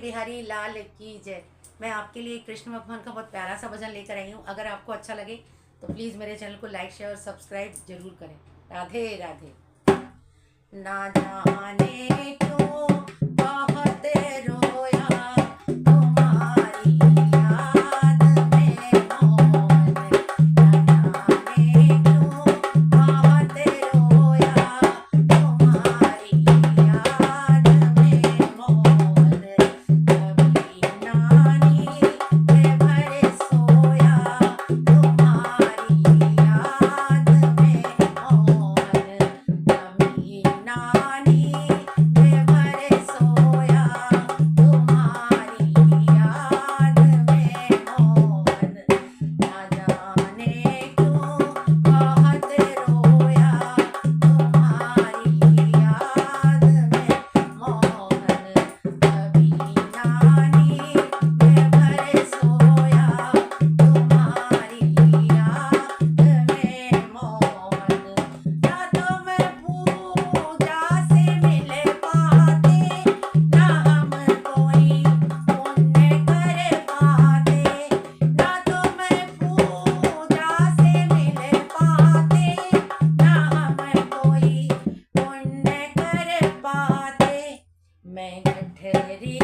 बिहारी लाल की जय। मैं आपके लिए कृष्ण भगवान का बहुत प्यारा सा भजन लेकर आई हूँ। अगर आपको अच्छा लगे तो प्लीज़ मेरे चैनल को लाइक शेयर और सब्सक्राइब जरूर करें। राधे राधे। ना जाने क्यों बहुत रोया तुम्हारी याद में मोहन। ना जाने क्यों बहुत रोया तुम्हारी याद में मोहन। कभी नानी के भरे सोया तुम्हारी याद में मोहन। कभी नानी के भरे सोया तुम्हारी याद में मोहन। ना जाने क्यों बहुत रोया तुम्हारी याद में मोहन। कभी नानी के भरे सोया तुम्हारी याद में मोहन। ना तो मैं पूजा से मिल पाते, ना हम कोई पुण्य कर पाते। ना तो मैं पूजा से मिल पाते, ना हम कोई पुण्य कर पाते। मैं गठरी